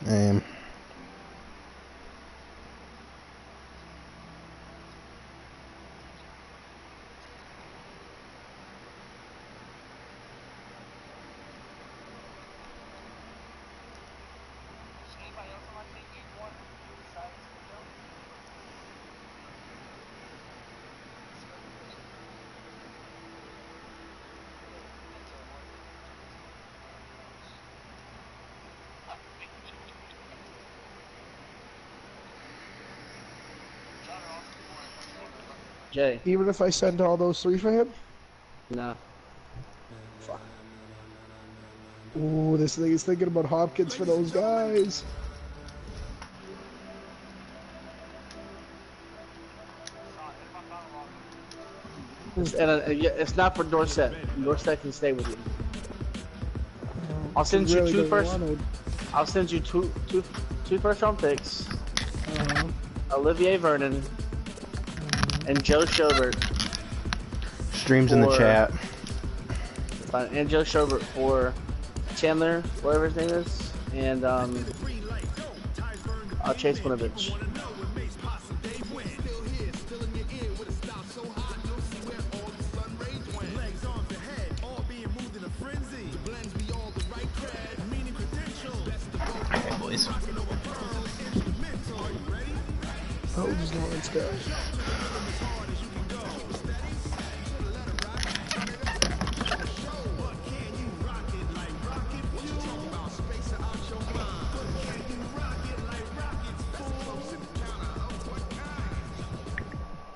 Um, Jay. Even if I send all those 3 for him? No. Fuck. Ooh, this thing is thinking about Hopkins for those guys. It's not for Dorset. Dorset can stay with you. I'll send you I'll send you two first round picks. Olivier Vernon and Joe Schobert. Streams in the chat. And Joe Schobert for Chandler, whatever his name is, and Chase Winovich. Okay, boys. Oh, just Lawrence guy.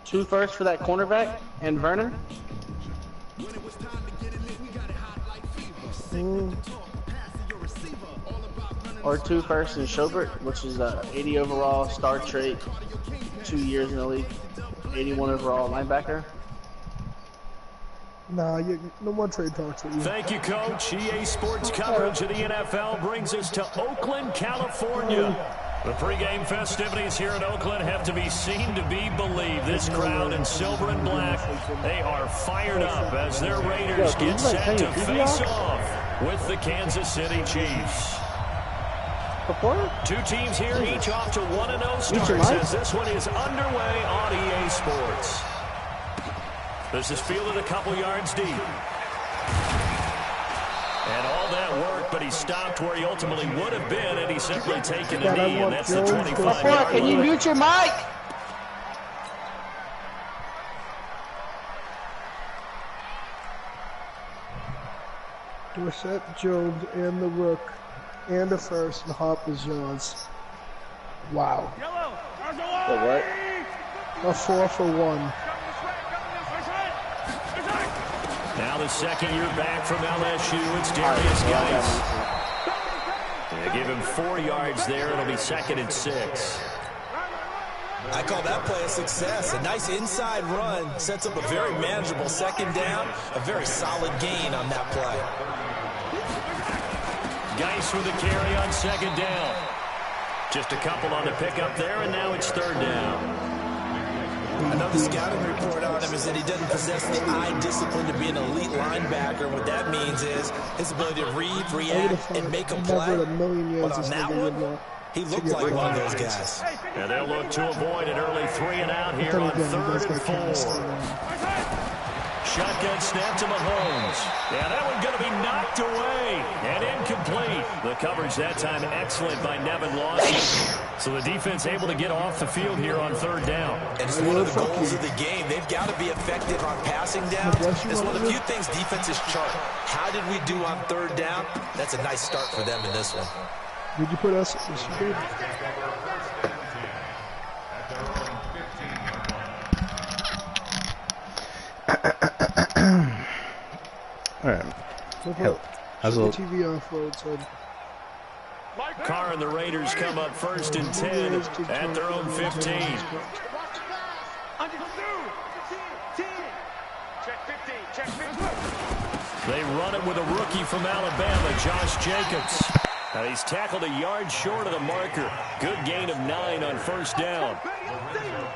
Two firsts for that cornerback and Vernon. Or 2 firsts and Schobert, which is 80 overall, star trait, 2 years in the league, 81 overall linebacker. Nah, no more trade talks with you. Thank you, Coach. EA Sports coverage of the NFL brings us to Oakland, California. The pregame festivities here in Oakland have to be seen to be believed. This crowd in silver and black, they are fired up as their Raiders get set to face off with the Kansas City Chiefs. 2 teams here, each off to 1-0 starts as this one is underway on EA Sports. This is fielded a couple yards deep. And all that work, but he stopped where he ultimately would have been, and he's simply taken a knee, and that's the 25-yard line. Can you mute your mic? Dorset, Jones, and the Rook, and the first, and Hop is yours. Wow. The what? A 4 for 1. Now the second year back from LSU, it's Darius Geis. They give him 4 yards there. It'll be 2nd and 6. I call that play a success. A nice inside run sets up a very manageable 2nd down. A very solid gain on that play. Geis with a carry on 2nd down. Just a couple on the pickup there, and now it's 3rd down. Another scouting report on him is that he doesn't possess the eye discipline to be an elite linebacker. What that means is his ability to read, react, and make a play. But on that one, he looked like one of those guys. And they'll look to avoid an early 3 and out here on 3rd and 4. Shotgun snap to Mahomes. Yeah, that one going to be knocked away and incomplete. The coverage that time excellent by Nevin Lawson. So the defense able to get off the field here on 3rd down. And it's one of the goals of the game. They've got to be effective on passing down. It's one of the few things defenses chart. How did we do on 3rd down? That's a nice start for them in this one. Did you put us? Yes, you did. All right. How's the TV off roadside? Carr and the Raiders come up 1st and 10 at their own 15. They run it with a rookie from Alabama, Josh Jacobs. And he's tackled a yard short of the marker. Good gain of 9 on 1st down.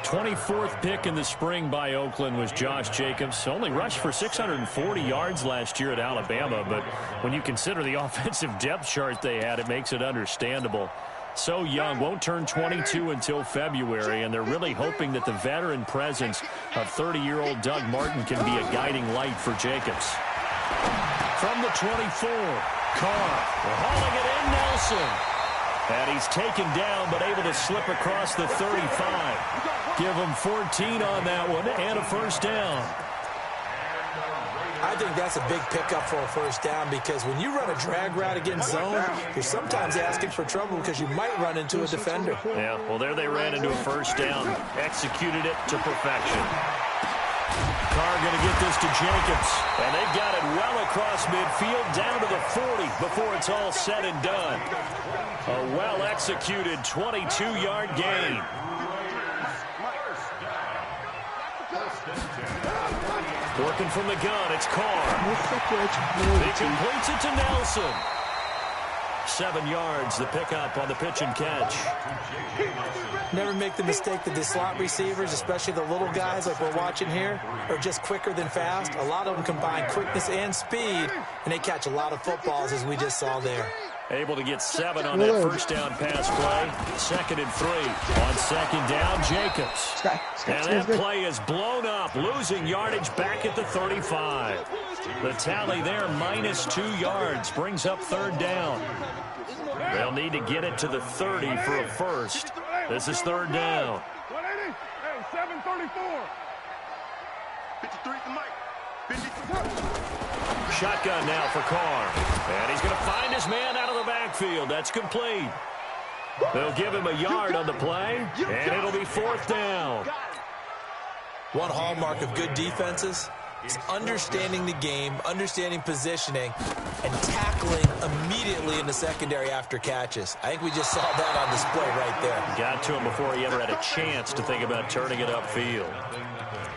24th pick in the spring by Oakland was Josh Jacobs. Only rushed for 640 yards last year at Alabama, but when you consider the offensive depth chart they had, it makes it understandable. So young, won't turn 22 until February, and they're really hoping that the veteran presence of 30-year-old Doug Martin can be a guiding light for Jacobs. From the 24, Carr hauling it in, Nelson. And he's taken down, but able to slip across the 35. Give him 14 on that one, and a first down. I think that's a big pickup for a first down, because when you run a drag route against zone, you're sometimes asking for trouble because you might run into a defender. Yeah, well, there they ran into a first down. Executed it to perfection. Carr going to get this to Jacobs, and they've got it well across midfield down to the 40 before it's all said and done. A well-executed 22-yard gain. Working from the gun, it's Carr. He completes it to Nelson. 7 yards, the pickup on the pitch and catch. Never make the mistake that the slot receivers, especially the little guys like we're watching here, are just quicker than fast. A lot of them combine quickness and speed, and they catch a lot of footballs, as we just saw there. Able to get 7 on that first down pass play. 2nd and 3. On 2nd down, Jacobs. And that play is blown up, losing yardage back at the 35. The tally there, -2 yards, brings up 3rd down. They'll need to get it to the 30 for a first. This is 3rd down. 180. Hey, 734. 53 to Mike. 53. Shotgun now for Carr. And he's going to find his man out of the backfield. That's complete. They'll give him a yard on the play, and it'll be 4th down. One hallmark of good defenses is understanding the game, understanding positioning, and tackling immediately in the secondary after catches. I think we just saw that on display right there. Got to him before he ever had a chance to think about turning it upfield.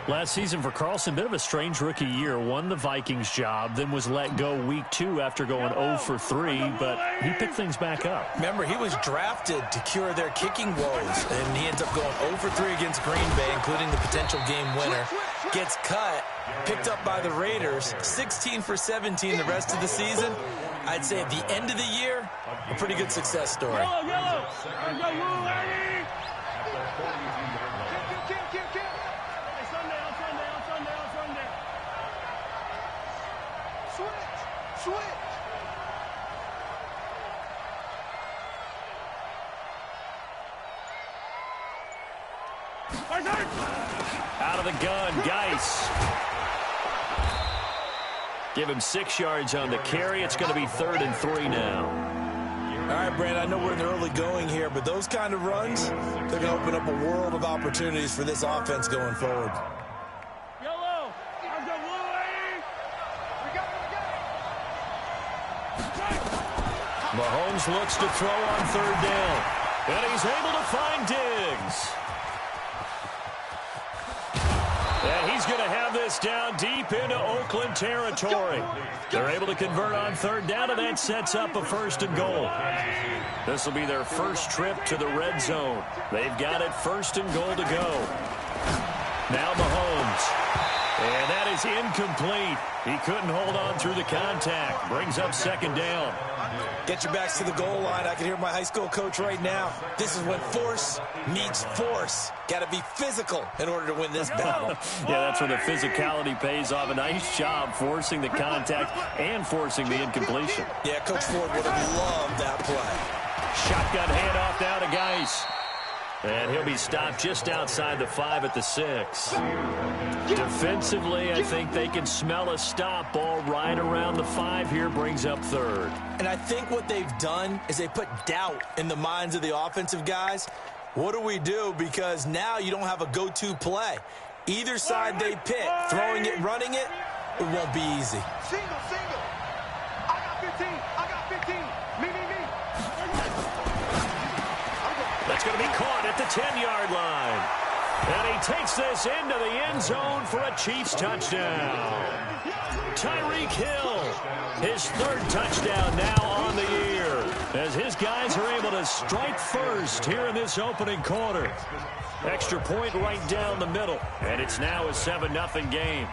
Last season for Carlson, bit of a strange rookie year. Won the Vikings job, then was let go week 2 after going 0 for 3, but he picked things back up. Remember, he was drafted to cure their kicking woes, and he ends up going 0 for 3 against Green Bay, including the potential game winner. Gets cut, picked up by the Raiders, 16 for 17 the rest of the season. I'd say at the end of the year, a pretty good success story. Out of the gun, Geis. Give him 6 yards on the carry. It's going to be 3rd and 3 now. All right, Brand, I know we're in the early going here, but those kind of runs, they're going to open up a world of opportunities for this offense going forward. Yellow. Mahomes looks to throw on 3rd down, and he's able to find Diggs. And he's going to have this down deep into Oakland territory. They're able to convert on 3rd down, and that sets up a 1st and goal. This will be their first trip to the red zone. They've got it 1st and goal to go. Now Mahomes. And that is incomplete. He couldn't hold on through the contact. Brings up 2nd down. Get your backs to the goal line. I can hear my high school coach right now. This is when force meets force. Got to be physical in order to win this battle. Yeah, that's where the physicality pays off. A nice job forcing the contact and forcing the incompletion. Yeah, Coach Ford would have loved that play. Shotgun handoff now to Geis. And he'll be stopped just outside the 5 at the 6. Defensively, I think they can smell a stop ball right around the 5 here, brings up 3rd. And I think what they've done is they put doubt in the minds of the offensive guys. What do we do? Because now you don't have a go-to play. Either side they pick, throwing it, running it, it won't be easy. Single. I got 15. Me. That's going to be caught at the 10-yard line. And he takes this into the end zone for a Chiefs touchdown. Tyreek Hill, his 3rd touchdown now on the year, as his guys are able to strike first here in this opening quarter. Extra point right down the middle, and it's now a 7-0 game.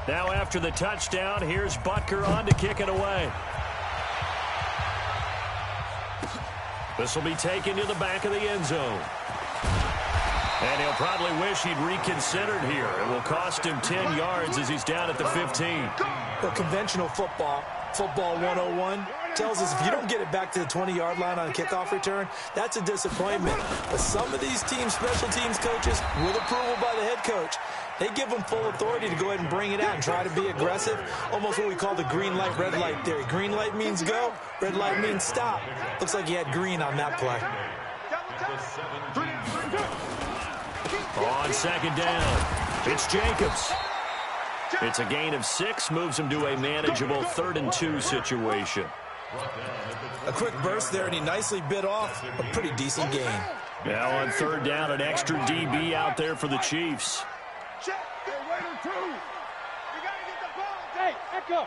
Now after the touchdown, here's Butker on to kick it away. This will be taken to the back of the end zone. And he'll probably wish he'd reconsidered here. It will cost him 10 yards as he's down at the 15. Well, conventional football 101, tells us if you don't get it back to the 20-yard line on a kickoff return, that's a disappointment. But some of these team special teams coaches, with approval by the head coach, they give them full authority to go ahead and bring it out and try to be aggressive. Almost what we call the green light, red light theory. Green light means go, red light means stop. Looks like he had green on that play. On second down, it's Jacobs. It's a gain of 6, moves him to a manageable 3rd and 2 situation. A quick burst there, and he nicely bit off a pretty decent gain. Now on 3rd down, an extra DB out there for the Chiefs. Check. Hey, Raider 2. You got to get the ball. Hey, echo.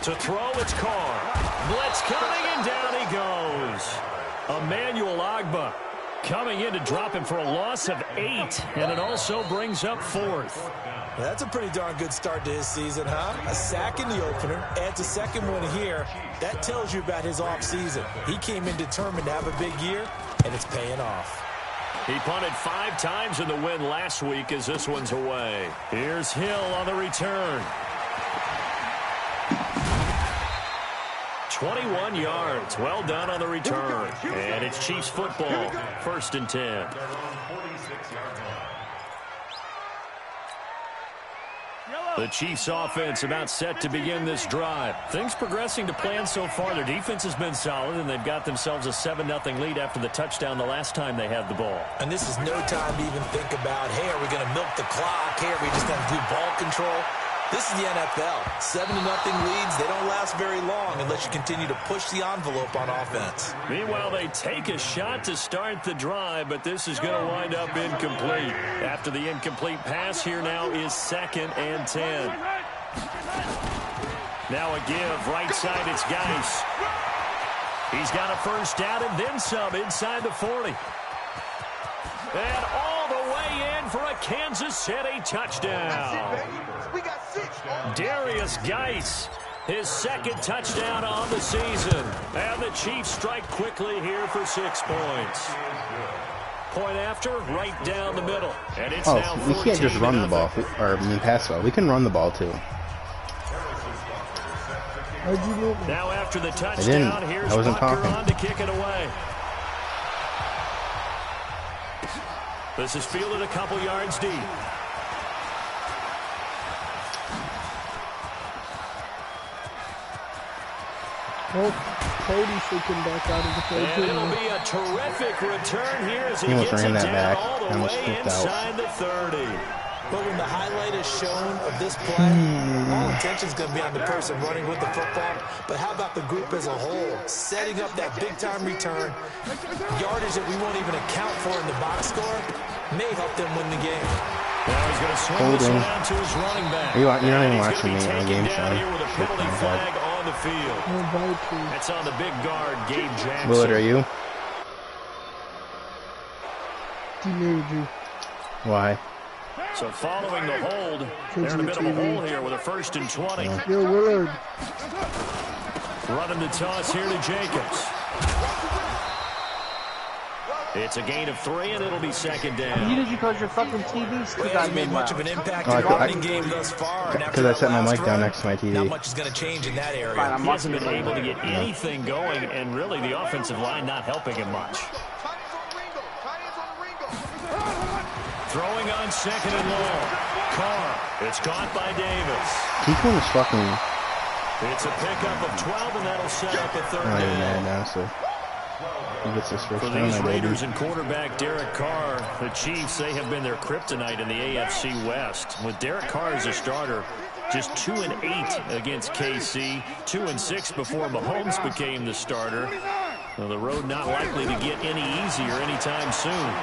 To throw, it's Carr. Blitz coming, and down he goes. Emmanuel Ogbah coming in to drop him for a loss of 8, and it also brings up 4th. That's a pretty darn good start to his season, huh? A sack in the opener, adds a second one here. That tells you about his offseason. He came in determined to have a big year, and it's paying off. He punted 5 times in the win last week as this one's away. Here's Hill on the return. 21 yards. Well done on the return. And it's Chiefs football. 1st and 10. The Chiefs offense about set to begin this drive. Things progressing to plan so far. Their defense has been solid, and they've got themselves a 7-0 lead after the touchdown the last time they had the ball. And this is no time to even think about, hey, are we going to milk the clock? Hey, are we just going to do ball control? This is the NFL. 7-0 leads, they don't last very long unless you continue to push the envelope on offense. Meanwhile, they take a shot to start the drive, but this is going to wind up incomplete. After the incomplete pass, here now is 2nd and 10. Now a give, right side, it's Geis. He's got a 1st down and then some inside the 40. And all the way in for a Kansas City touchdown. Darius Geis, his 2nd touchdown on the season. And the Chiefs strike quickly here for 6 points. Point after, right down the middle. And it's now 14-0. We can't just run the ball, or pass the ball. We can run the ball too. Now after the touchdown, here's Walker on to kick it away. This is fielded a couple yards deep. Oh, Cody freaking back out of the field. And it'll be a terrific return here as he gets it down all the way inside the 30. But when the highlight is shown of this play, all attention is going to be on the person running with the football. But how about the group as a whole? Setting up that big-time return, yardage that we won't even account for in the box score, may help them win the game. Now he's going to swing this around to his running back. You're not even watching me on the game, down here with a penalty flag on the field. It's on the big guard, Gabe Jackson. Willard, are you? Demoted you. Why? So following the hold, they're in a bit of a hole here with a 1st and 20. Yo, Willard. Running the toss here to Jacobs. It's a gain of 3, and it'll be 2nd down. You did because your fucking TV's He hasn't made much of an impact in the running game thus far. Because I set my mic down next to my TV. Not much is going to change in that area. He hasn't been able to get anything going, and really the offensive line not helping him much. Throwing on 2nd and long. Carr. It's caught by Davis. Keegan is fucking... It's a pickup of 12, and that'll set up a 3rd I'm not even down. mad now, so... He gets his first For down, these my baby. Raiders and quarterback Derek Carr, the Chiefs, they have been their kryptonite in the AFC West. With Derek Carr as a starter, just 2-8 against KC, 2-6 before Mahomes became the starter. Well, the road not likely to get any easier anytime soon.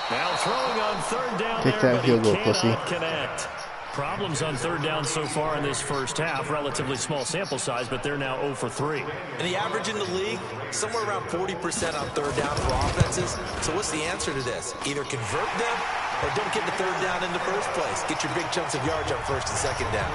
Now throwing on 3rd down Take there, that but field he goal, pussy. cannot connect. Problems on 3rd down so far in this first half. Relatively small sample size, but they're now 0 for 3. And the average in the league, somewhere around 40% on 3rd down for offenses. So what's the answer to this? Either convert them or don't get the 3rd down in the first place. Get your big chunks of yards on 1st and 2nd down.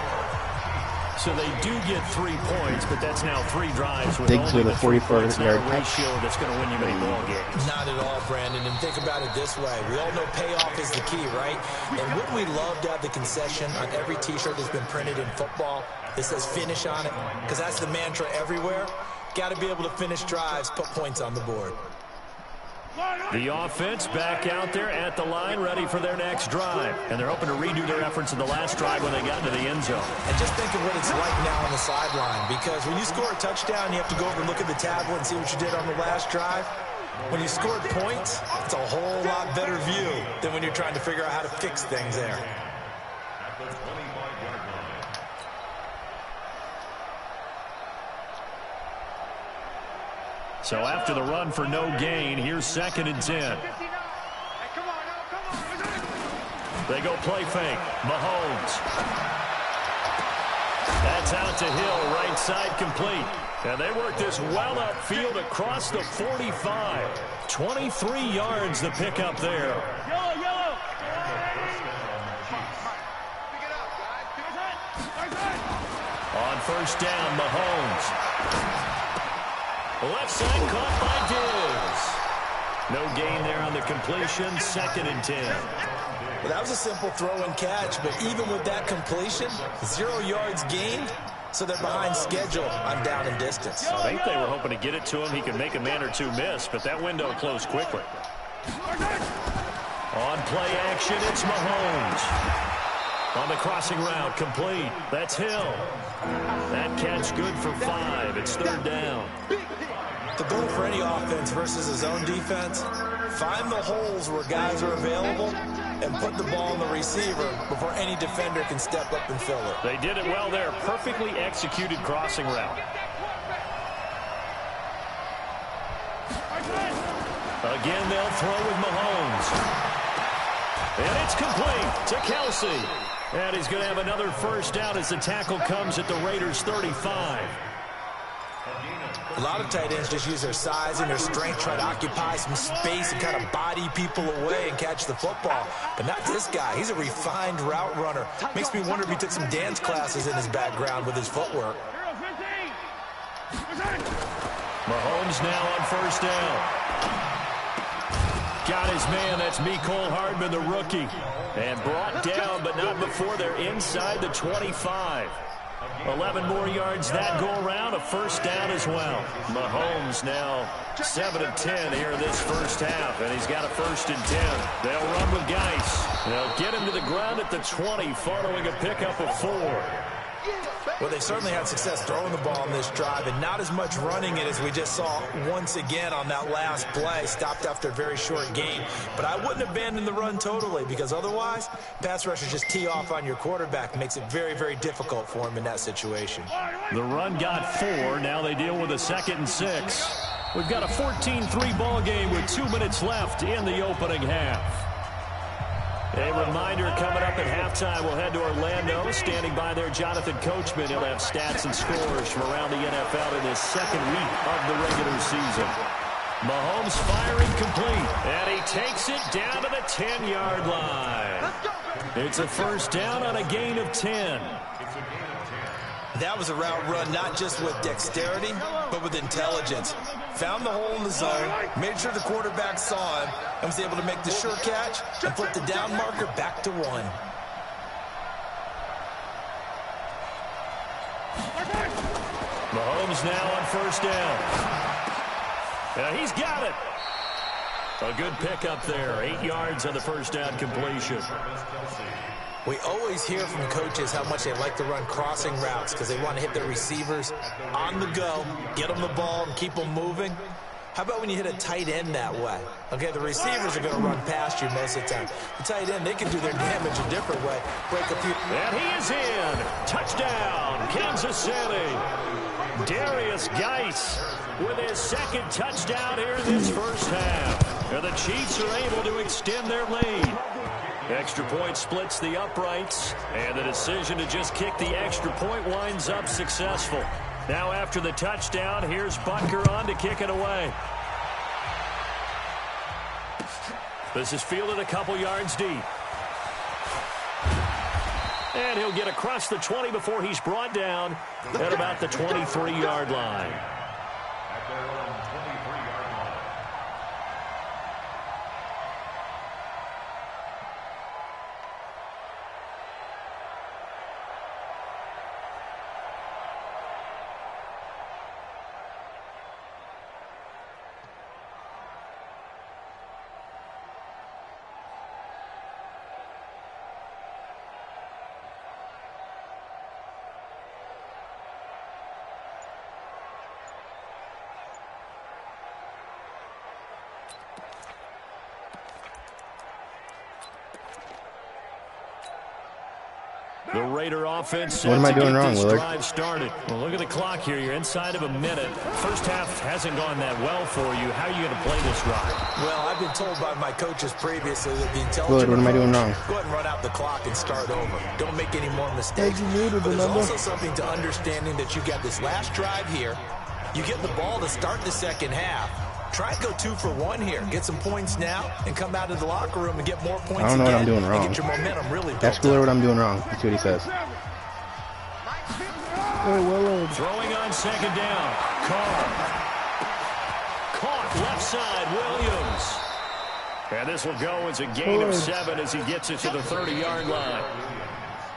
So they do get 3 points, but that's now 3 drives with Diggs only with a the 44-yard ratio that's going to win you many ball games. Not at all, Brandon. And think about it this way. We all know payoff is the key, right? And wouldn't we love to have the concession on every T-shirt that's been printed in football that says finish on it? Because that's the mantra everywhere. Got to be able to finish drives, put points on the board. The offense back out there at the line, ready for their next drive. And they're hoping to redo their efforts in the last drive when they got into the end zone. And just think of what it's like now on the sideline. Because when you score a touchdown, you have to go over and look at the tablet and see what you did on the last drive. When you scored points, it's a whole lot better view than when you're trying to figure out how to fix things there. So after the run for no gain, here's 2nd and 10. They go play fake. Mahomes. That's out to Hill, right side complete. And they work this well upfield across the 45. 23 yards the pickup there. On first down, Mahomes. Left side caught by Diggs. No gain there on the completion. 2nd and 10. Well, that was a simple throw and catch, but even with that completion, 0 yards gained, so they're behind schedule on down and distance. I think they were hoping to get it to him. He could make a man or two miss, but that window closed quickly. On play action, it's Mahomes. On the crossing route, complete. That's Hill. That catch good for 5. It's 3rd down. The goal for any offense versus his own defense, find the holes where guys are available and put the ball on the receiver before any defender can step up and fill it. They did it well there. Perfectly executed crossing route. Again, they'll throw with Mahomes. And it's complete to Kelsey. And he's going to have another first down as the tackle comes at the Raiders' 35. A lot of tight ends just use their size and their strength, try to occupy some space and kind of body people away and catch the football. But not this guy. He's a refined route runner. Makes me wonder if he took some dance classes in his background with his footwork. Mahomes now on first down. Got his man. That's Mecole Hardman, the rookie. And brought down, but not before they're inside the 25. 11 more yards that go around, a first down as well. Mahomes now 7 of 10 here in this first half, and he's got a 1st and 10. They'll run with Geis. They'll get him to the ground at the 20 following a pickup of 4. Well, they certainly had success throwing the ball on this drive and not as much running it as we just saw once again on that last play. Stopped after a very short gain. But I wouldn't abandon the run totally because otherwise, pass rushers just tee off on your quarterback. It makes it very, very difficult for him in that situation. The run got 4. Now they deal with a 2nd and 6. We've got a 14-3 ball game with 2 minutes left in the opening half. A reminder coming up at halftime, we'll head to Orlando. Standing by there, Jonathan Coachman. He'll have stats and scores from around the NFL in his 2nd week of the regular season. Mahomes firing complete, and he takes it down to the 10-yard line. It's a first down on a gain of 10. That was a route run not just with dexterity, but with intelligence. Found the hole in the zone, made sure the quarterback saw him, and was able to make the sure catch and flip the down marker back to 1. Mahomes now on first down. He's got it. A good pickup there. 8 yards on the first down completion. We always hear from coaches how much they like to run crossing routes because they want to hit their receivers on the go, get them the ball, and keep them moving. How about when you hit a tight end that way? Okay, the receivers are going to run past you most of the time. The tight end, they can do their damage a different way. Break a few. And he is in. Touchdown, Kansas City. Darius Geis with his 2nd touchdown here in this first half. And the Chiefs are able to extend their lead. Extra point splits the uprights, and the decision to just kick the extra point winds up successful. Now after the touchdown, here's Butker on to kick it away. This is fielded a couple yards deep. And he'll get across the 20 before he's brought down at about the 23-yard line. The Raider offense. What am I doing wrong, Willard? Drive started. Well, look at the clock here. You're inside of a minute. First half hasn't gone that well for you. How are you going to play this drive? Well, I've been told by my coaches previously that the intelligent Willard, what am I doing wrong? Go ahead and run out the clock and start over. Don't make any more mistakes. Muted, but there's remember? also something to understanding that you got this last drive here. You get the ball to start the second half. Try and go 2 for 1 here. Get some points now and come out of the locker room and get more points. I don't know what I'm doing wrong. Get your momentum really built Ask Willard what I'm doing wrong. Let's see what he says. Hey, Willard. Throwing on second down. Carr. Caught left side. Williams. And this will go as a gain of 7 as he gets it to the 30-yard line.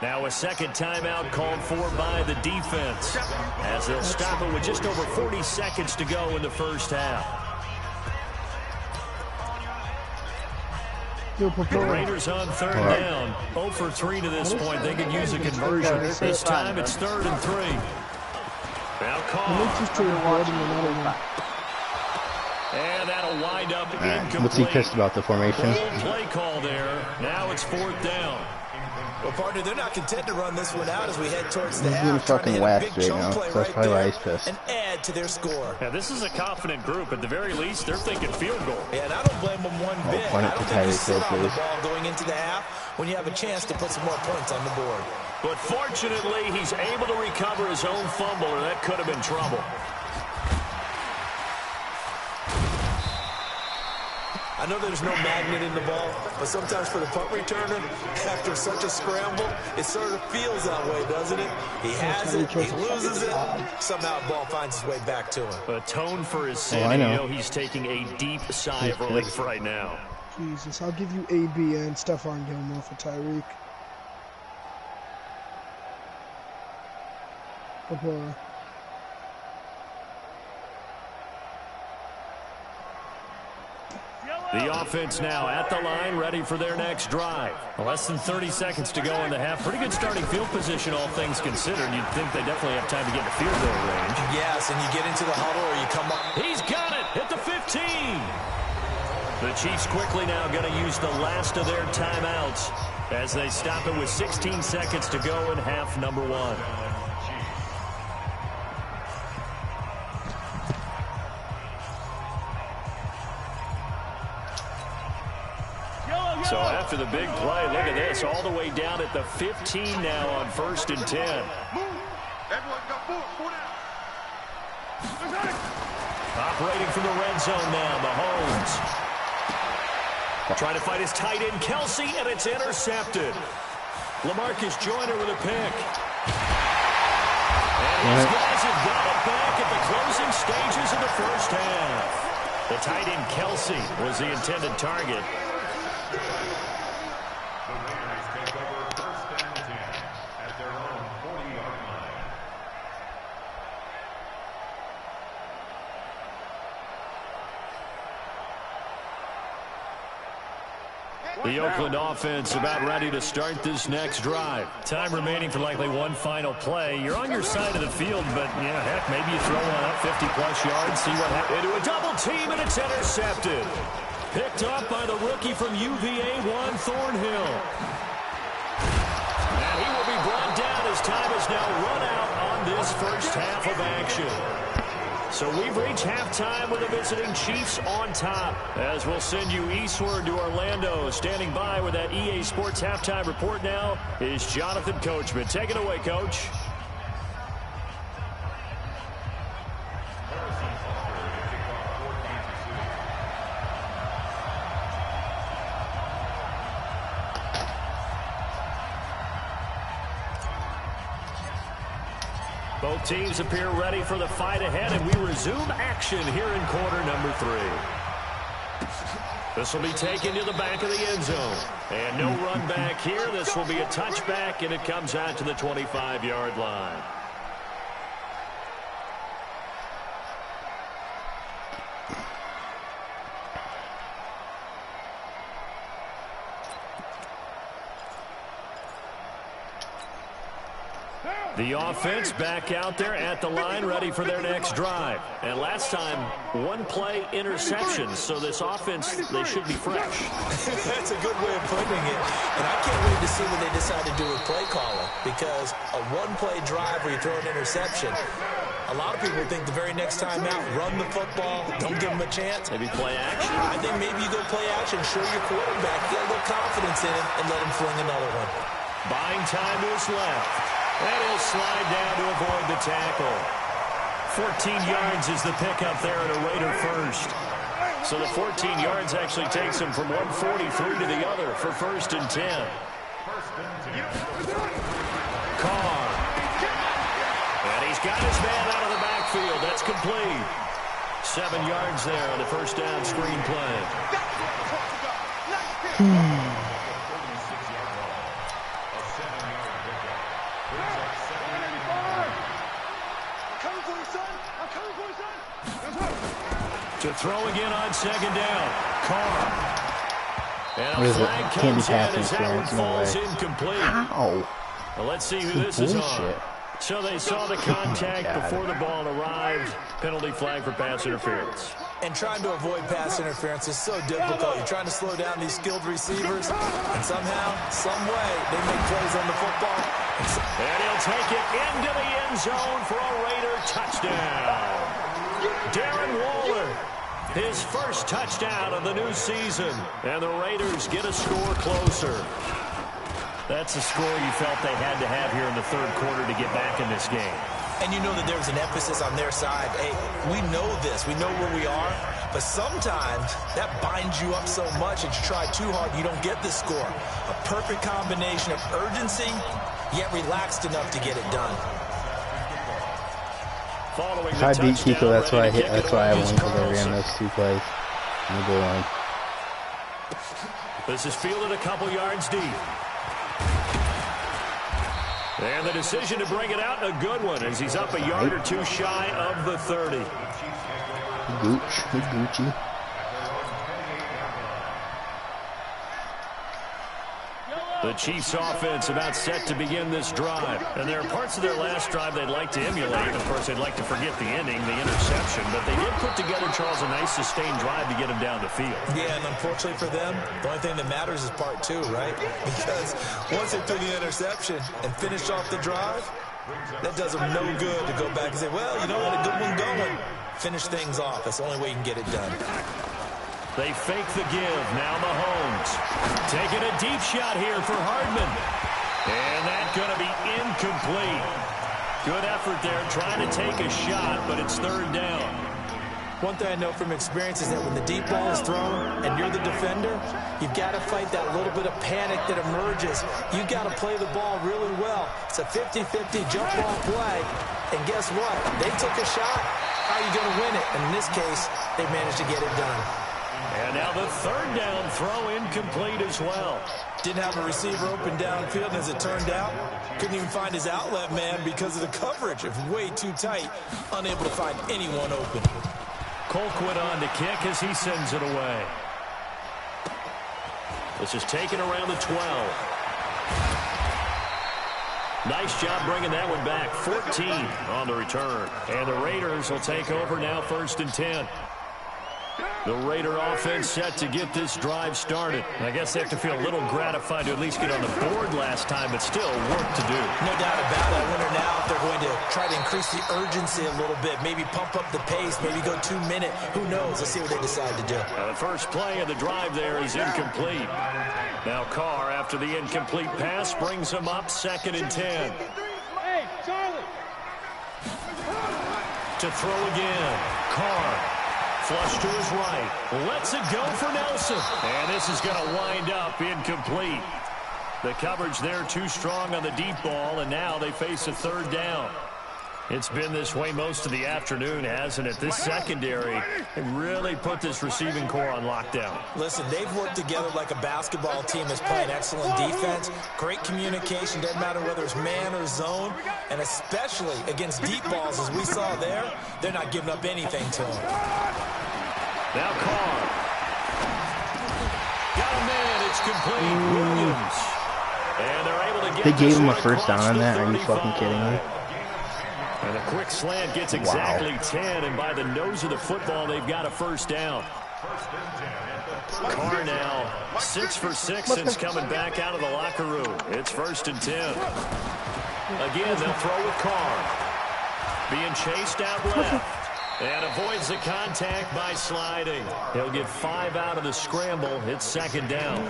Now a second timeout called for by the defense as they'll stop it with just over 40 seconds to go in the first half. The Raiders on third down. 0 for 3 to this point. They could use a conversion. This time it's 3rd and 3. Now Carr. And that'll wind up incomplete. What's he pissed about, the formation? Play call there. Now it's 4th down. Well, partner, they're not content to run this one out as we head towards the He's being half. fucking waxed right now, so that's probably why he's pissed. And add to their score. Yeah, this is a confident group. At the very least, they're thinking field goal. Yeah, and I don't blame them one bit. Punt it I to don't think you Tyreek sit Hill, on the please. ball going into the half when you have a chance to put some more points on the board. But fortunately, he's able to recover his own fumble, or that could have been trouble. I know there's no magnet in the ball, but sometimes for the punt returner, after such a scramble, it sort of feels that way, doesn't it? He has it, he loses it, somehow the ball finds its way back to him. A tone for his city. I know. You know he's taking a deep sigh of relief right now. Jesus, I'll give you AB and Stephon Gilmore for Tyreek. Bye-bye. The offense now at the line, ready for their next drive. Less than 30 seconds to go in the half. Pretty good starting field position, all things considered. You'd think they definitely have time to get to field goal range. Yes, and you get into the huddle or you come up. He's got it at the 15. The Chiefs quickly now going to use the last of their timeouts as they stop it with 16 seconds to go in half number 1. So after the big play, look at this, all the way down at the 15 now on 1st and 10. Operating from the red zone now, Mahomes. Trying to fight his tight end, Kelsey, and it's intercepted. LaMarcus Joyner with a pick. And these guys have got it back at the closing stages of the first half. The tight end, Kelsey, was the intended target. The Oakland offense about ready to start this next drive. Time remaining for likely one final play. You're on your side of the field, but, yeah, heck, maybe you throw one up 50-plus yards, see what happens. Into a double team, and it's intercepted. Picked up by the rookie from UVA, Juan Thornhill. And he will be brought down as time has now run out on this first half of action. So we've reached halftime with the visiting Chiefs on top. As we'll send you eastward to Orlando. Standing by with that EA Sports halftime report now is Jonathan Coachman. Take it away, Coach. Both teams appear ready for the fight ahead, and we resume action here in quarter number 3. This will be taken to the back of the end zone. And no run back here. This will be a touchback, and it comes out to the 25-yard line. The offense back out there at the line, ready for their next drive. And last time, one-play interception. So this offense, they should be fresh. That's a good way of putting it. And I can't wait to see what they decide to do with play calling. Because a one-play drive where you throw an interception, a lot of people think the very next time out, run the football, don't give them a chance. Maybe play action. I think maybe you go play action, show your quarterback, get a little confidence in him, and let him fling another one. Buying time to his left. And he'll slide down to avoid the tackle. 14 yards is the pickup there at a Raider first. So the 14 yards actually takes him from 143 to the other for 1st and 10. Carr. And he's got his man out of the backfield. That's complete. 7 yards there on the first down screen play. To throw again on 2nd down. Carr. And what is it? flag Can't be comes in pass as that one interference. No falls way. incomplete. How? Well, let's see who this is on. Bullshit. So they saw the contact before the ball arrived. Penalty flag for pass interference. And trying to avoid pass interference is so difficult. You're trying to slow down these skilled receivers, and somehow, some way, they make plays on the football. And he'll take it into the end zone for a Raider touchdown. Darren Waller, his first touchdown of the new season. And the Raiders get a score closer. That's a score you felt they had to have here in the 3rd quarter to get back in this game. And you know that there was an emphasis on their side. Hey, we know this. We know where we are. But sometimes that binds you up so much that you try too hard, you don't get the score. A perfect combination of urgency, yet relaxed enough to get it done. If I beat Kiko, that's why I won, because I ran those 2 plays on the goal line. This is fielded a couple yards deep. And the decision to bring it out, a good one, as he's up a yard or 2 shy of the 30. Gooch, good Gucci. The Chiefs offense about set to begin this drive. And there are parts of their last drive they'd like to emulate. Of course, they'd like to forget the ending, the interception. But they did put together, Charles, a nice sustained drive to get him down the field. Yeah, and unfortunately for them, the only thing that matters is part 2, right? Because once they threw the interception and finished off the drive, that does them no good to go back and say, well, you know what, a good one going. Finish things off. That's the only way you can get it done. They fake the give. Now Mahomes taking a deep shot here for Hardman. And that's going to be incomplete. Good effort there trying to take a shot, but it's 3rd down. One thing I know from experience is that when the deep ball is thrown and you're the defender, you've got to fight that little bit of panic that emerges. You've got to play the ball really well. It's a 50-50 jump ball play. And guess what? They took a shot. How are you going to win it? And in this case, they managed to get it done. And now the 3rd down throw incomplete as well. Didn't have a receiver open downfield, and as it turned out, couldn't even find his outlet man because of the coverage. It was way too tight, unable to find anyone open. Colquitt on to kick as he sends it away. This is taken around the 12. Nice job bringing that one back. 14 on the return. And the Raiders will take over now 1st and 10. The Raider offense set to get this drive started. I guess they have to feel a little gratified to at least get on the board last time, but still work to do. No doubt about it. I wonder now if they're going to try to increase the urgency a little bit, maybe pump up the pace, maybe go 2-minute. Who knows? Let's see what they decide to do. The first play of the drive there is incomplete. Now Carr, after the incomplete pass, brings him up 2nd and 10. Hey, Charlie! To throw again. Carr. Flush to his right. Lets it go for Nelson. And this is going to wind up incomplete. The coverage there too strong on the deep ball, and now they face a 3rd down. It's been this way most of the afternoon, hasn't it? This secondary really put this receiving core on lockdown. Listen, they've worked together like a basketball team that's playing excellent defense. Great communication, doesn't matter whether it's man or zone. And especially against deep balls, as we saw there, they're not giving up anything to them. Now Carr. Got him in. It's complete. Williams. And they're able to get They gave him a right first down on that? Are you 35. fucking kidding me? And a quick slant gets exactly 10, and by the nose of the football, they've got a first down. Carr now 6 for 6 since coming back out of the locker room. It's 1st and 10. Again, they'll throw with Carr. Being chased out left. And avoids the contact by sliding. He'll get 5 out of the scramble. It's 2nd down.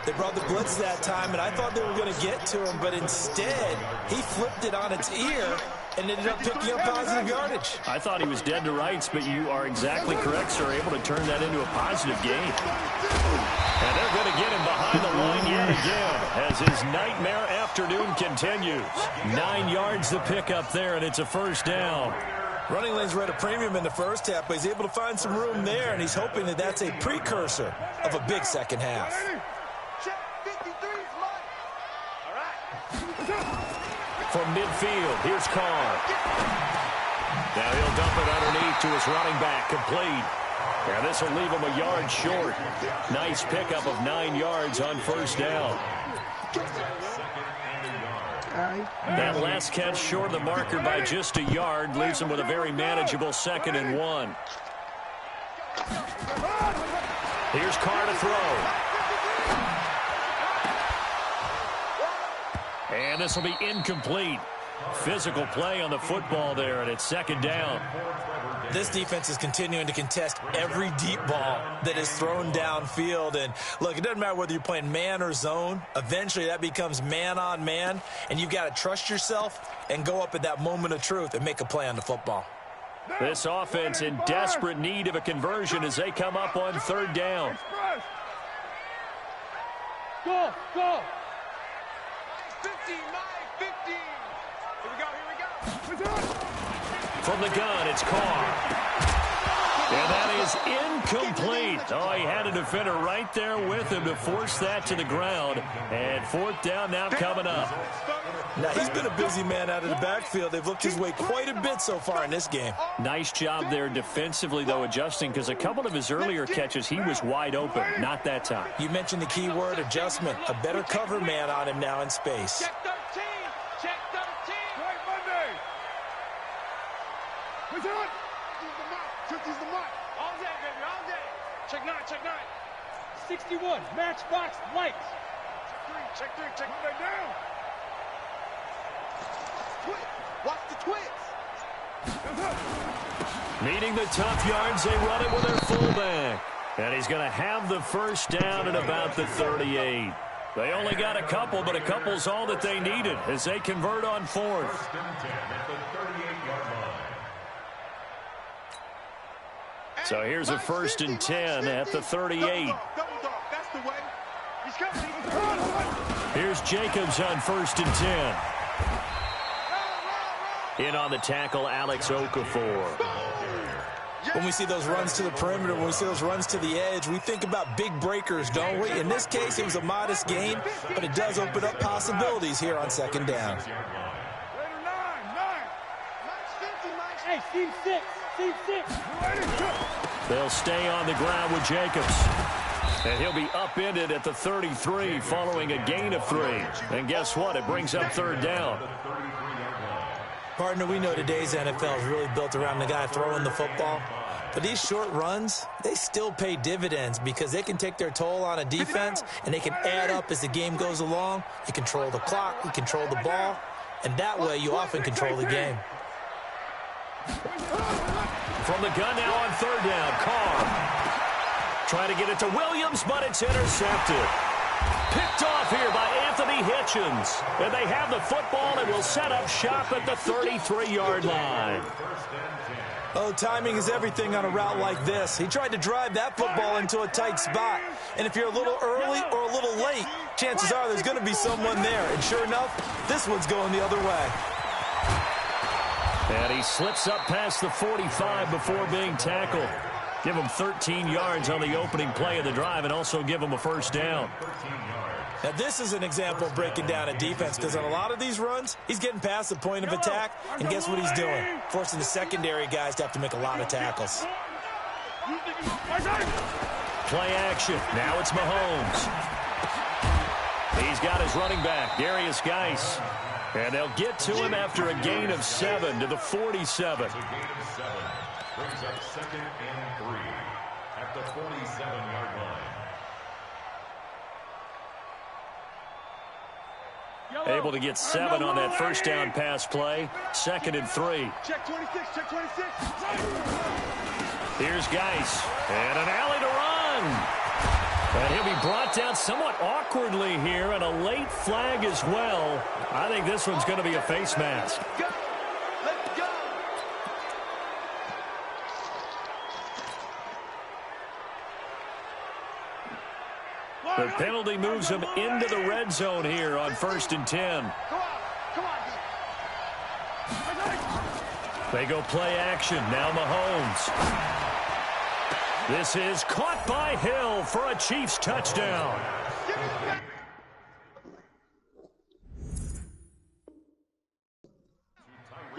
They brought the blitz that time, and I thought they were going to get to him, but instead, he flipped it on its ear and ended up picking up positive yardage. I thought he was dead to rights, but you are exactly correct, sir. Able to turn that into a positive gain. And they're going to get him behind the line yet again as his nightmare afternoon continues. 9 yards the pickup there, and it's a first down. Running lanes were at a premium in the first half, but he's able to find some room there, and he's hoping that that's a precursor of a big second half. From midfield, here's Carr. Now he'll dump it underneath to his running back, complete. And this will leave him a yard short. Nice pickup of 9 yards on first down. That last catch short of the marker by just a yard leaves him with a very manageable 2nd and 1. Here's Carr to throw. And this will be incomplete. Physical play on the football there, and it's 2nd down. This defense is continuing to contest every deep ball that is thrown downfield. And, look, it doesn't matter whether you're playing man or zone. Eventually, that becomes man-on-man, and you've got to trust yourself and go up at that moment of truth and make a play on the football. This offense in desperate need of a conversion as they come up on 3rd down. Go, go. 15, 15. Here we go. From the gun, it's Carr. And that is incomplete. Oh, he had a defender right there with him to force that to the ground. And 4th down now coming up. Now, he's been a busy man out of the backfield. They've looked his way quite a bit so far in this game. Nice job there defensively, though, adjusting, because a couple of his earlier catches, he was wide open. Not that time. You mentioned the key word, adjustment. A better cover man on him now in space. Check 13. Check 13. Right, Monday. What's on? Use the mark. All day, baby, all day. Check 9, check 9. 61, matchbox lights. Check 3, check 3, down. Watch the twins. Meeting the tough yards, they run it with their fullback. And he's going to have the first down at about the 38. They only got a couple, but a couple's all that they needed as they convert on 4th. So here's a 1st and 10 at the 38. Here's Jacobs on 1st and 10. In on the tackle, Alex Okafor. When we see those runs to the perimeter, when we see those runs to the edge, we think about big breakers, don't we? In this case, it was a modest gain, but it does open up possibilities here on 2nd down. Hey, Steve 6. Steve 6. They'll stay on the ground with Jacobs. And he'll be upended at the 33 following a gain of 3. And guess what? It brings up 3rd down. Partner, we know today's NFL is really built around the guy throwing the football. But these short runs, they still pay dividends because they can take their toll on a defense and they can add up as the game goes along. You control the clock, you control the ball, and that way you often control the game. From the gun now on 3rd down, Carr. Trying to get it to Williams, but it's intercepted. Picked off here by Anthony Hitchens. And they have the football and will set up shop at the 33-yard line. Oh, timing is everything on a route like this. He tried to drive that football into a tight spot. And if you're a little early or a little late, chances are there's going to be someone there. And sure enough, this one's going the other way. And he slips up past the 45 before being tackled. Give him 13 yards on the opening play of the drive and also give him a first down. Now, this is an example of breaking down a defense because on a lot of these runs, he's getting past the point of attack, and guess what he's doing? Forcing the secondary guys to have to make a lot of tackles. Play action. Now it's Mahomes. He's got his running back, Darius Geis. And they'll get to him after a gain of 7 to the 47. Brings up 2nd and 3 at the 47-yard line. Able to get 7 on that first down pass play. 2nd and 3. Check 26, check 26. Here's Geis. And an alley to run. And he'll be brought down somewhat awkwardly here, and a late flag as well. I think this one's going to be a face mask. Go. Let's go. The penalty moves him into the red zone here on 1st and 10. Come on. They go play action. Now Mahomes. This is caught by Hill for a Chiefs touchdown.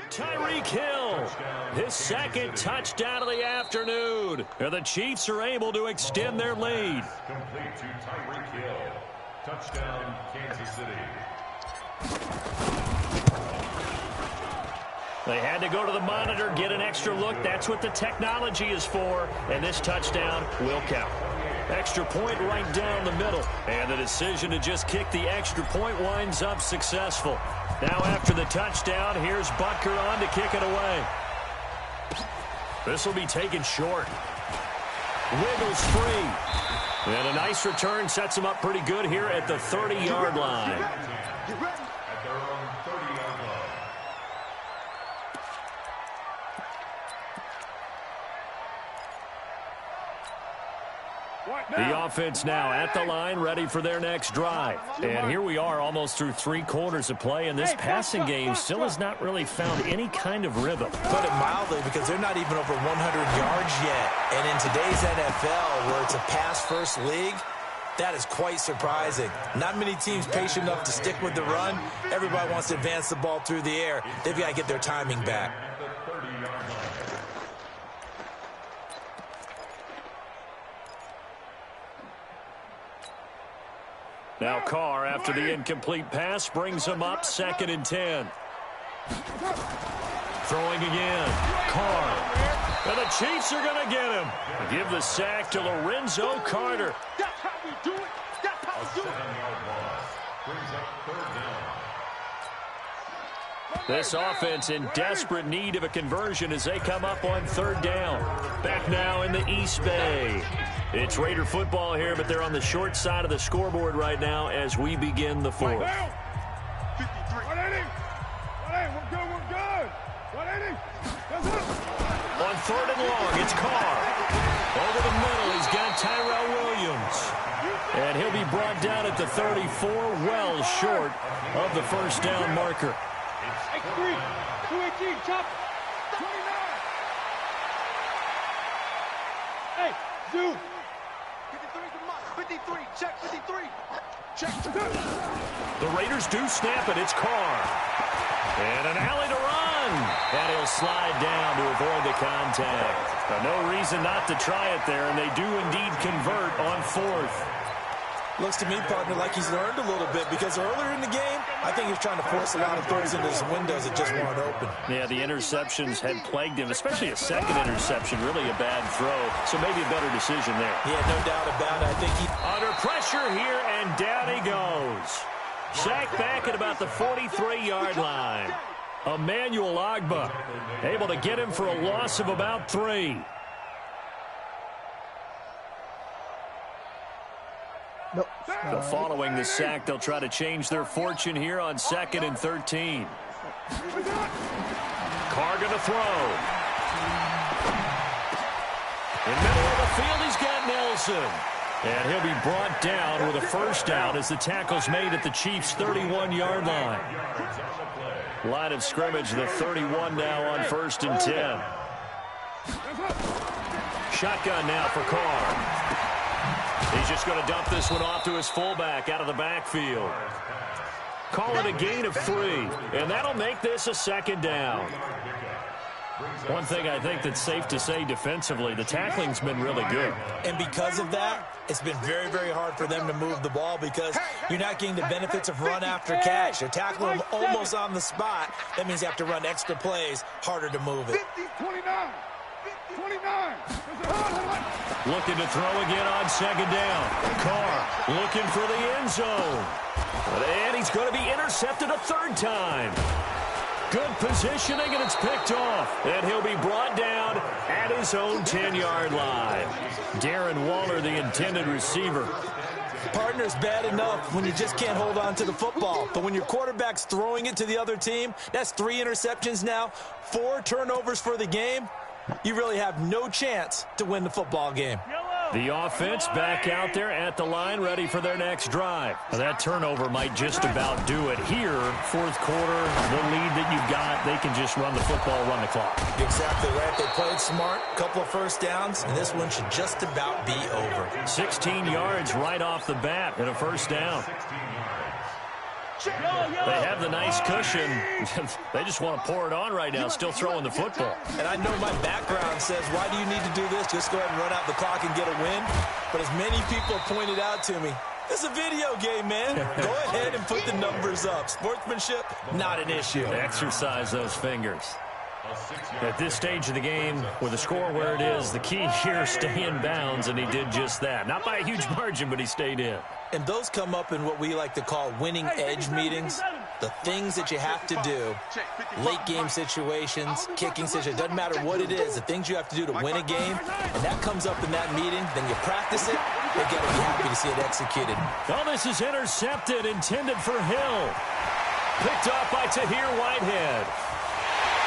Tyreek Hill, his 2nd touchdown of the afternoon. And the Chiefs are able to extend their lead. Complete to Tyreek Hill. Touchdown, Kansas City. They had to go to the monitor, get an extra look. That's what the technology is for. And this touchdown will count. Extra point right down the middle. And the decision to just kick the extra point winds up successful. Now after the touchdown, here's Butker on to kick it away. This will be taken short. Wiggles free. And a nice return sets him up pretty good here at the 30-yard line. At their own 30-yard line. The offense now at the line, ready for their next drive. And here we are almost through 3 quarters of play, and this passing game still has not really found any kind of rhythm. Put it mildly, because they're not even over 100 yards yet. And in today's NFL, where it's a pass-first league, that is quite surprising. Not many teams patient enough to stick with the run. Everybody wants to advance the ball through the air. They've got to get their timing back. Now Carr, after the incomplete pass, brings him up 2nd and 10. Throwing again. Carr. And the Chiefs are going to get him. Give the sack to Lorenzo Carter. That's how we do it. That's how we do it. 7-yard loss. Brings up 3rd down. This offense in desperate need of a conversion as they come up on 3rd down. Back now in the East Bay. It's Raider football here, but they're on the short side of the scoreboard right now as we begin the 4th. 180. 180. We're good. We're good. 180. That's it. On 3rd and long, it's Carr. Over the middle, he's got Tyrell Williams. And he'll be brought down at the 34, well short of the first down marker. X3. 218. Chop. 29. Hey, Zoo. 53. Check 53. Check. The Raiders do snap it. It's Carr. And an alley to run. And he'll slide down to avoid the contact. Now, no reason not to try it there, and they do indeed convert on 4th. Looks to me, partner, like he's learned a little bit, because earlier in the game, I think he's trying to force a lot of throws into his windows that just weren't open. Yeah, the interceptions had plagued him, especially a second interception, really a bad throw. So maybe a better decision there. Yeah, no doubt about it. I think he... Under pressure here, and down he goes. Sacked back at about the 43-yard line. Emmanuel Ogbah able to get him for a loss of about 3. Nope. So following the sack, they'll try to change their fortune here on 2nd and 13. Carr going to throw. In middle of the field, he's got Nelson. And he'll be brought down with a first down as the tackle's made at the Chiefs' 31-yard line. Line of scrimmage, the 31 now on 1st and 10. Shotgun now for Carr. He's just going to dump this one off to his fullback out of the backfield. Call it a gain of 3, and that'll make this a 2nd down. One thing I think that's safe to say defensively, the tackling's been really good. And because of that, it's been very, very hard for them to move the ball because you're not getting the benefits of run after catch. You're tackling them almost on the spot. That means you have to run extra plays, harder to move it. 29. Looking to throw again on 2nd down. Carr looking for the end zone. And he's going to be intercepted a 3rd time. Good positioning, and it's picked off. And he'll be brought down at his own 10-yard line. Darren Waller, the intended receiver. Partner's bad enough when you just can't hold on to the football. But when your quarterback's throwing it to the other team, that's 3 interceptions now, 4 turnovers for the game. You really have no chance to win the football game. The offense back out there at the line, ready for their next drive. Now, that turnover might just about do it here. 4th quarter, the lead that you've got, they can just run the football, run the clock. Exactly right. They played smart, couple of first downs, and this one should just about be over. 16 yards right off the bat and a first down. They have the nice cushion. They just want to pour it on right now, still throwing the football. And I know my background says, why do you need to do this? Just go ahead and run out the clock and get a win. But as many people pointed out to me, it's a video game, man. Go ahead and put the numbers up. Sportsmanship, not an issue. Exercise those fingers. At this stage of the game, with the score where it is, the key here, stay in bounds, and he did just that. Not by a huge margin, but he stayed in. And those come up in what we like to call winning edge meetings. The things that you have to do, late game situations, kicking situations, doesn't matter what it is, the things you have to do to win a game, and that comes up in that meeting, then you practice it, you're going to be happy to see it executed. Oh, this is intercepted, intended for Hill. Picked off by Tahir Whitehead.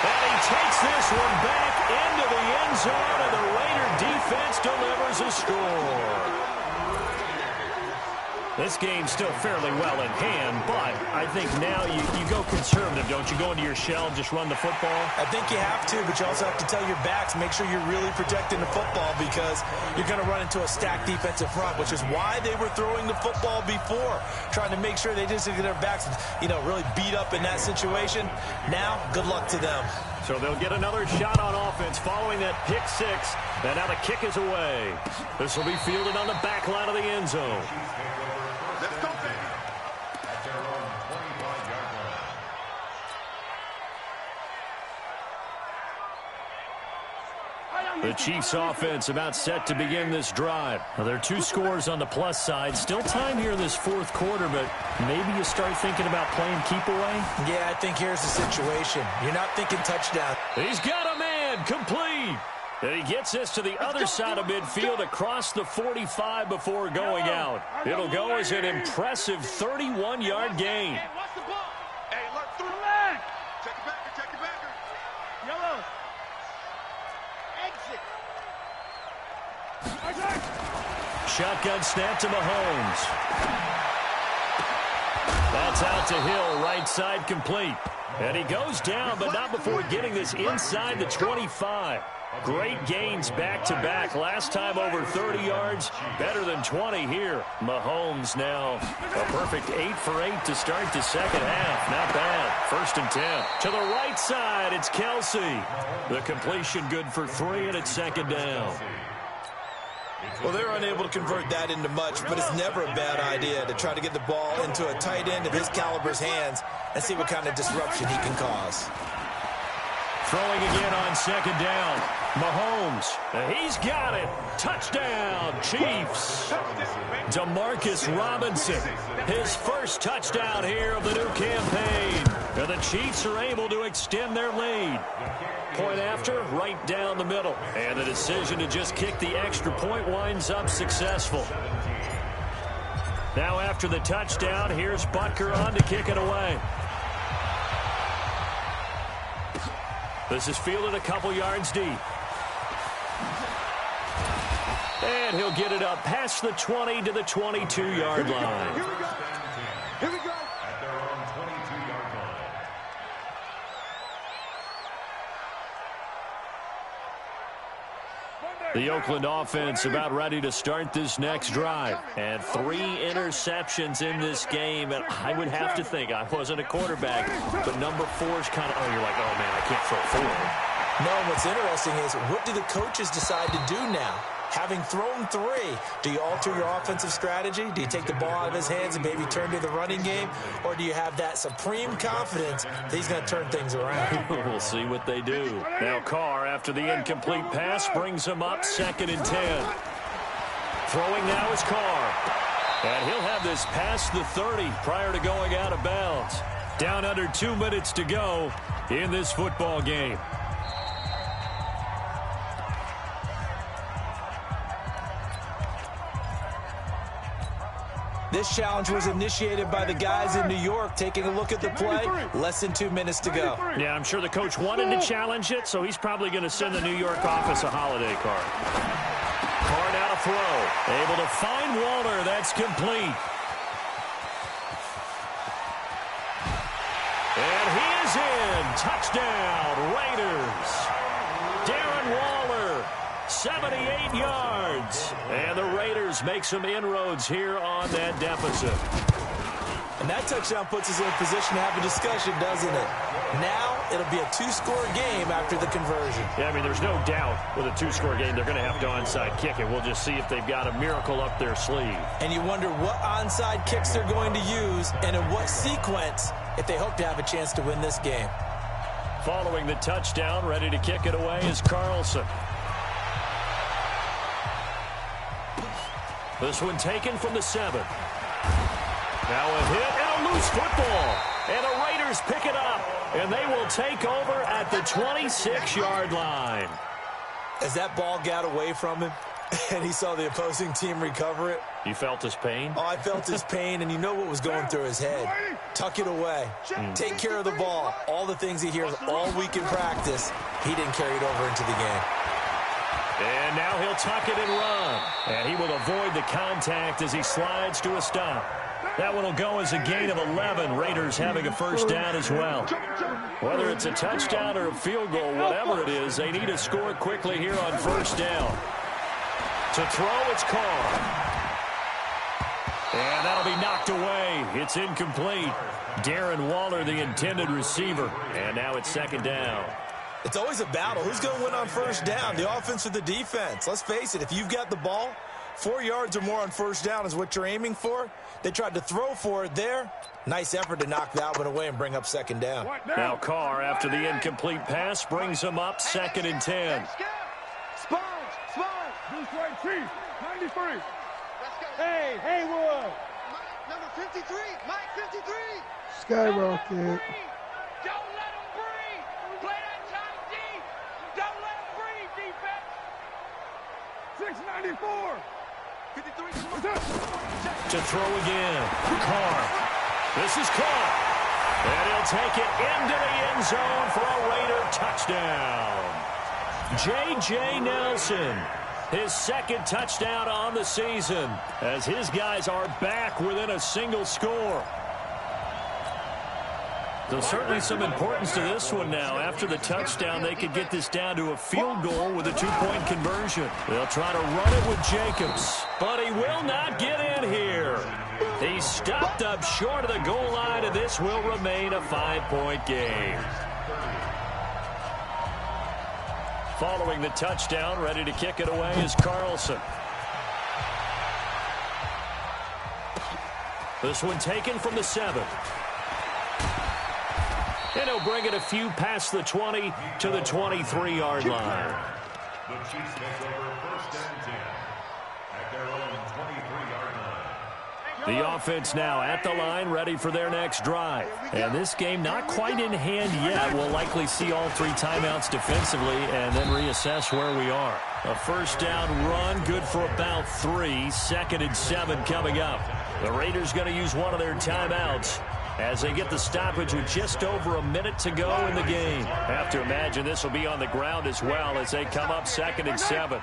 And he takes this one back into the end zone, and the Raider defense delivers a score. This game's still fairly well in hand, but I think now you go conservative, don't you? Go into your shell and just run the football? I think you have to, but you also have to tell your backs, make sure you're really protecting the football because you're going to run into a stacked defensive front, which is why they were throwing the football before, trying to make sure they didn't get their backs, really beat up in that situation. Now, good luck to them. So they'll get another shot on offense following that pick 6, and now the kick is away. This will be fielded on the back line of the end zone. Let's go, baby. At their own 25-yard line. The Chiefs offense about set to begin this drive. Now, there are 2 scores on the plus side. Still time here in this 4th quarter, but maybe you start thinking about playing keep away? Yeah, I think here's the situation. You're not thinking touchdown. He's got a man, complete. And he gets this to the other side of midfield across the 45 before going out. It'll go as an impressive 31-yard gain. Hey, watch the ball. Hey, look through. Check it back. Check it back. Yellow. Exit. Shotgun snap to Mahomes. That's out to Hill, right side complete. And he goes down, but not before getting this inside the 25. Great gains back-to-back. Last time over 30 yards, better than 20 here. Mahomes now a perfect 8 for 8 to start the second half. Not bad. 1st and 10. To the right side, it's Kelsey. The completion good for 3, and it's 2nd down. Well, they're unable to convert that into much, but it's never a bad idea to try to get the ball into a tight end of his caliber's hands and see what kind of disruption he can cause. Throwing again on 2nd down. Mahomes, he's got it. Touchdown, Chiefs. Demarcus Robinson, his first touchdown here of the new campaign. And the Chiefs are able to extend their lead. Point after, right down the middle. And the decision to just kick the extra point winds up successful. Now after the touchdown, here's Butker on to kick it away. This is fielded a couple yards deep. And he'll get it up past the 20 to the 22-yard line. Here we go. Here we go. At their own 22-yard line. The Oakland offense about ready to start this next drive. And 3 interceptions in this game. And I would have to think, I wasn't a quarterback, but number 4 is kind of, oh, you're like, oh, man, I can't throw 4. No, what's interesting is, what do the coaches decide to do now? Having thrown 3, do you alter your offensive strategy? Do you take the ball out of his hands and maybe turn to the running game? Or do you have that supreme confidence that he's going to turn things around? We'll see what they do. Now Carr, after the incomplete pass, brings him up 2nd and 10. Throwing now is Carr. And he'll have this past the 30 prior to going out of bounds. Down under 2 minutes to go in this football game. This challenge was initiated by the guys in New York. Taking a look at the play, less than 2 minutes to go. Yeah, I'm sure the coach wanted to challenge it, so he's probably going to send the New York office a holiday card. Carr now to throw. Able to find Waller. That's complete. And he is in. Touchdown, Raiders. Darren Waller, 78 yards. And the Raiders make some inroads here on that deficit. And that touchdown puts us in a position to have a discussion, doesn't it? Now it'll be a 2-score game after the conversion. Yeah, I mean, there's no doubt with a 2-score game they're going to have to onside kick it. We'll just see if they've got a miracle up their sleeve. And you wonder what onside kicks they're going to use and in what sequence if they hope to have a chance to win this game. Following the touchdown, ready to kick it away is Carlson. This one taken from the 7. Now a hit and a loose football. And the Raiders pick it up. And they will take over at the 26-yard line. As that ball got away from him and he saw the opposing team recover it. You felt his pain? Oh, I felt his pain, and you know what was going through his head. Tuck it away. Take care of the ball. All the things he hears all week in practice, he didn't carry it over into the game. And now he'll tuck it and run. And he will avoid the contact as he slides to a stop. That one will go as a gain of 11. Raiders having a first down as well. Whether it's a touchdown or a field goal, whatever it is, they need to score quickly here on first down. To throw, it's Carr. And that'll be knocked away. It's incomplete. Darren Waller, the intended receiver. And now it's 2nd down. It's always a battle. Who's going to win on first down, the offense or the defense? Let's face it, if you've got the ball, 4 yards or more on first down is what you're aiming for. They tried to throw for it there. Nice effort to knock that one away and bring up 2nd down. Now Carr, after the incomplete pass, brings him up 2nd and 10. Sponge. Bruce White, Chief. 93. Hey, Haywood. Number 53. Mike 53. Skyrocket. Don't let him breathe. Play that tight D. Don't let him breathe, defense. 694. 53. To throw again. Carr. This is Carr. And he'll take it into the end zone for a Raider touchdown. J.J. Nelson, his 2nd touchdown on the season, as his guys are back within a single score. There's certainly some importance to this one now. After the touchdown, they could get this down to a field goal with a 2-point conversion. They'll try to run it with Jacobs, but he will not get in here. He's stopped up short of the goal line, and this will remain a 5-point game. Following the touchdown, ready to kick it away is Carlson. This one taken from the 7. And he'll bring it a few past the 20 to the 23-yard line. The Chiefs take over 1st and 10 at their own 23-yard line. The offense now at the line, ready for their next drive. And this game not quite in hand yet. We'll likely see all 3 timeouts defensively and then reassess where we are. A first down run, good for about 3. 2nd and 7 coming up. The Raiders going to use one of their timeouts as they get the stoppage with just over a minute to go in the game. Have to imagine this will be on the ground as well as they come up 2nd and 7.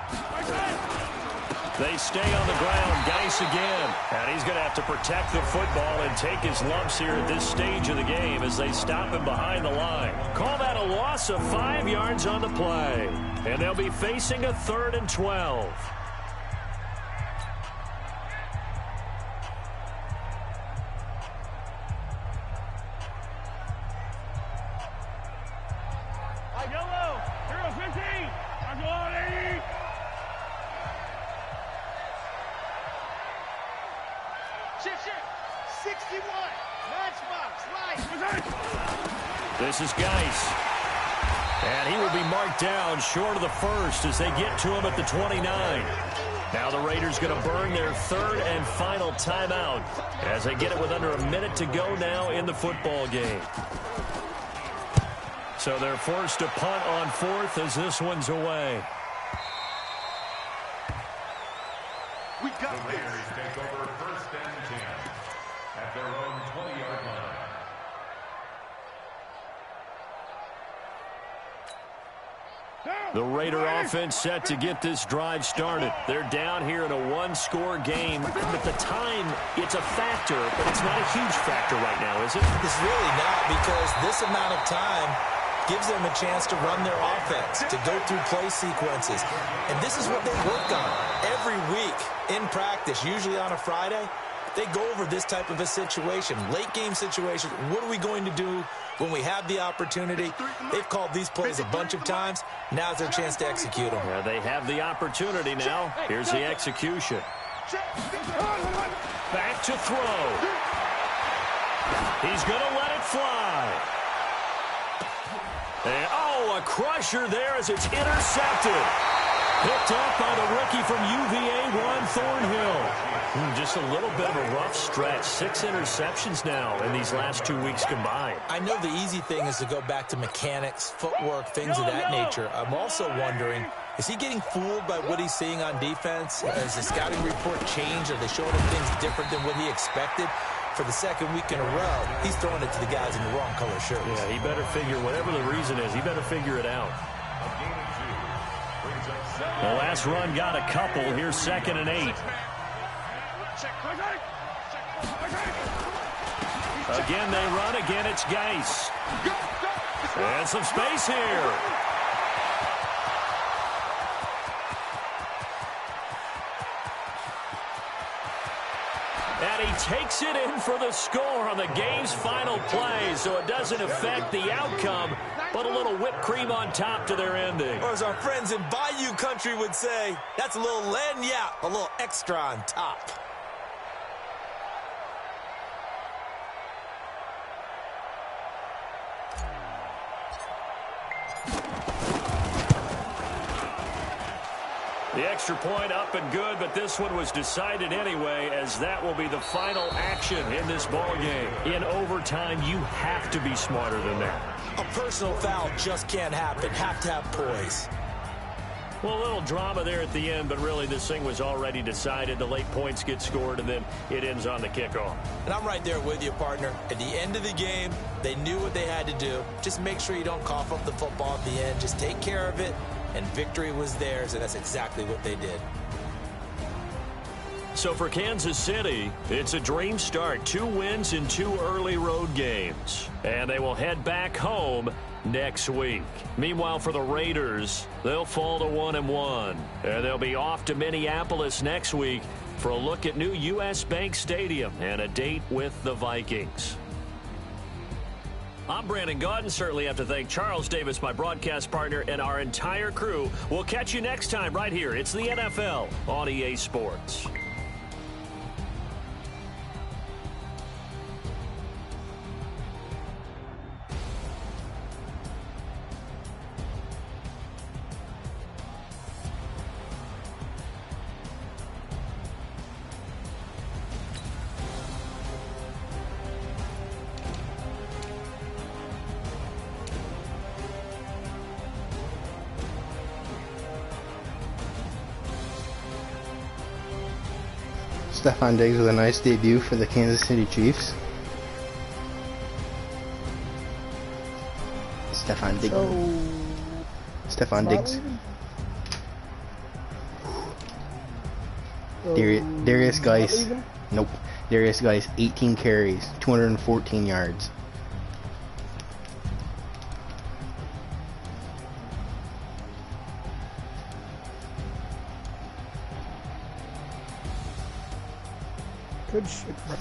They stay on the ground. Geis again. And he's going to have to protect the football and take his lumps here at this stage of the game as they stop him behind the line. Call that a loss of 5 yards on the play. And they'll be facing a 3rd and 12. Yellow, 0-15. I'm going 61. Matchbox, light. This is Geis. And he will be marked down short of the first as they get to him at the 29. Now the Raiders going to burn their 3rd and final timeout as they get it with under a minute to go now in the football game. So they're forced to punt on 4th as this one's away. We got the Raiders take over 1st and 10 at their own 20-yard line. The Raider offense set to get this drive started. They're down here in a 1-score game. At the time, it's a factor, but it's not a huge factor right now, is it? It's really not, because this amount of time gives them a chance to run their offense, to go through play sequences. And this is what they work on every week in practice, usually on a Friday. They go over this type of a situation, late game situation. What are we going to do when we have the opportunity? They've called these plays a bunch of times. Now's their chance to execute them. Yeah, they have the opportunity now. Here's the execution. Back to throw. He's going to let it fly. And, oh, a crusher there as it's intercepted. Picked up by the rookie from UVA, Ron Thornhill. Just a little bit of a rough stretch. 6 interceptions now in these last 2 weeks combined. I know the easy thing is to go back to mechanics, footwork, things of that nature. I'm also wondering, is he getting fooled by what he's seeing on defense? Has the scouting report changed? Are they showing him things different than what he expected? For the 2nd week in a row, he's throwing it to the guys in the wrong color shirts. Yeah, he better figure, whatever the reason is, he better figure it out. The last run got a couple. Here's 2nd and 8. Again, they run. Again, it's Geis. And some space here. And he takes it in for the score on the game's final play, so it doesn't affect the outcome, but a little whipped cream on top to their ending. Or as our friends in Bayou Country would say, that's a little lagniappe, a little extra on top. The extra point up and good, but this one was decided anyway, as that will be the final action in this ball game. In overtime, you have to be smarter than that. A personal foul just can't happen. Have to have poise. Well, a little drama there at the end, but really this thing was already decided. The late points get scored, and then it ends on the kickoff. And I'm right there with you, partner. At the end of the game, they knew what they had to do. Just make sure you don't cough up the football at the end. Just take care of it. And victory was theirs, and that's exactly what they did. So for Kansas City, it's a dream start. 2 wins in 2 early road games. And they will head back home next week. Meanwhile, for the Raiders, they'll fall to 1-1. And they'll be off to Minneapolis next week for a look at new U.S. Bank Stadium and a date with the Vikings. I'm Brandon Gaudin. Certainly have to thank Charles Davis, my broadcast partner, and our entire crew. We'll catch you next time right here. It's the NFL on EA Sports. Stefon Diggs with a nice debut for the Kansas City Chiefs. Stefon Diggs. Stefon Diggs. Darius not Geis. even? Nope. Darius Geis, 18 carries, 214 yards. Good shit, bro.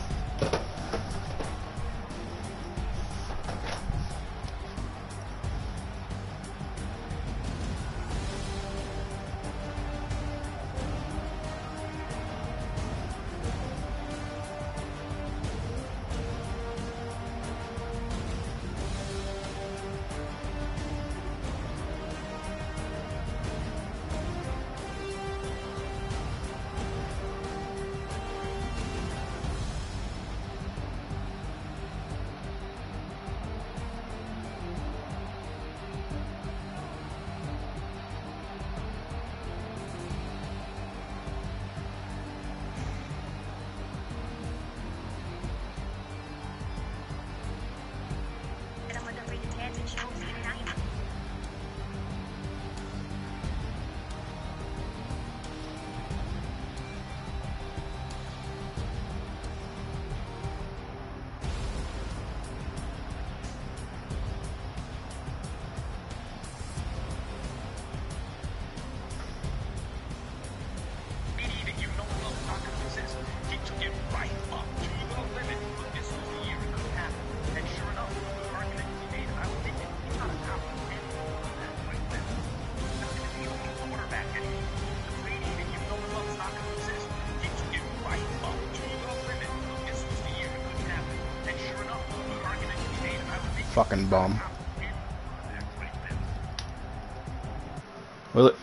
Fucking bomb. Will it?